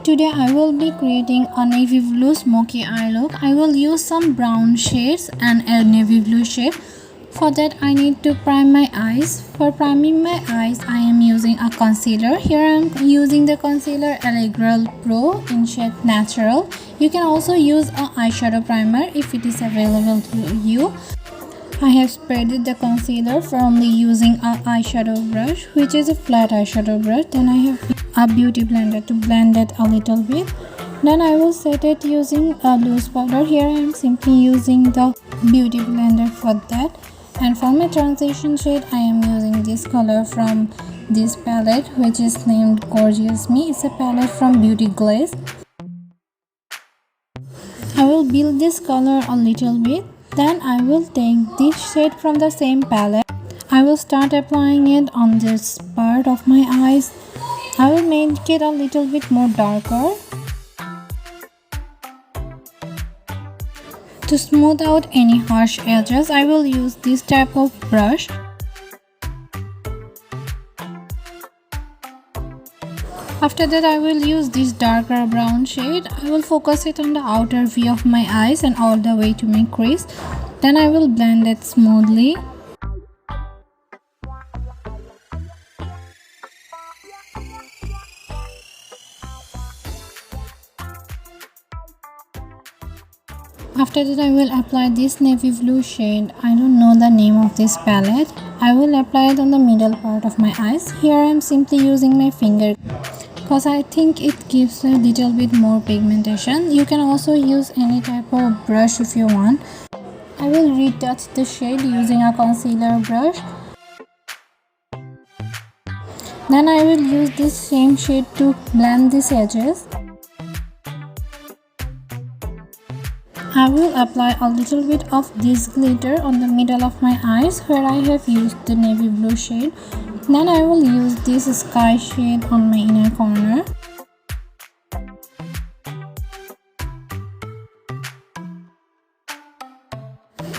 Today I will be creating a navy blue smoky eye look. I will use some brown shades and a navy blue shade. For that I need to prime my eyes. For priming my eyes I am using a concealer. Here I am using the concealer Allegral Pro in shade Natural. You can also use a eyeshadow primer if it is available to you. I have spreaded the concealer firmly using a eyeshadow brush, which is a flat eyeshadow brush. Then I have a beauty blender to blend it a little bit. Then I will set it using a loose powder. Here I am simply using the beauty blender for that. And for my transition shade I am using this color from this palette, which is named Gorgeous Me. It's a palette from Beauty Glaze. I will build this color a little bit. Then I will take this shade from the same palette. I will start applying it on this part of my eyes. I will make it a little bit more darker. To smooth out any harsh edges, I will use this type of brush. After that I will use this darker brown shade. I will focus it on the outer V of my eyes and all the way to my crease. Then I will blend it smoothly. After that I will apply this navy blue shade. I don't know the name of this palette. I will apply it on the middle part of my eyes. Here I am simply using my finger because I think it gives a little bit more pigmentation. You can also use any type of brush if you want. I will retouch the shade using a concealer brush. Then I will use this same shade to blend these edges. I will apply a little bit of this glitter on the middle of my eyes where I have used the navy blue shade. Then I will use this sky shade on my inner corner.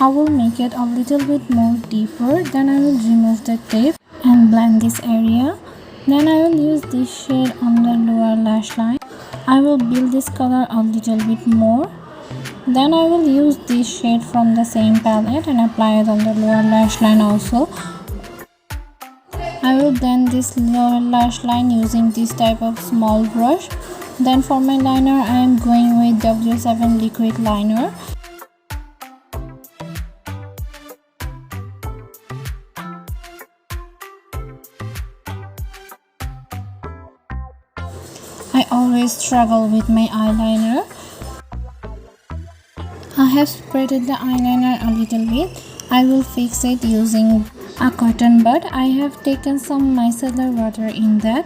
I will make it a little bit more deeper. Then I will remove the tape and blend this area. Then I will use this shade on the lower lash line. I will build this color a little bit more. Then I will use this shade from the same palette and apply it on the lower lash line also. I will blend this lower lash line using this type of small brush. Then for my liner I am going with W7 liquid liner. I always struggle with my eyeliner. I have spreaded the eyeliner a little bit. I will fix it using a cotton bud. I have taken some micellar water in that.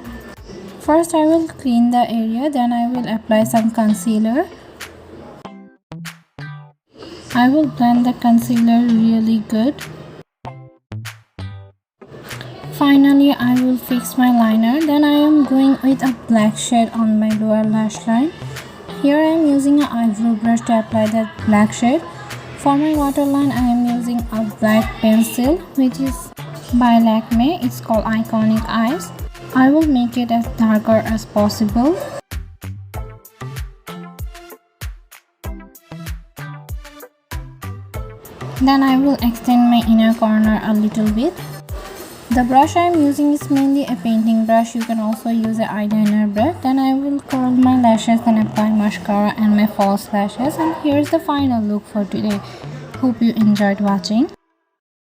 First I will clean the area, then I will apply some concealer. I will blend the concealer really good. Finally I will fix my liner. Then I am going with a black shade on my lower lash line. Here I am using an eyebrow brush to apply that black shade. For my waterline I am using a black pencil which is by Lakme. It's called Iconic Eyes. I will make it as darker as possible. Then I will extend my inner corner a little bit. The brush I am using is mainly a painting brush. You can also use an eyeliner brush. Then I will curl my lashes and apply mascara and my false lashes. And here's the final look for today. Hope you enjoyed watching.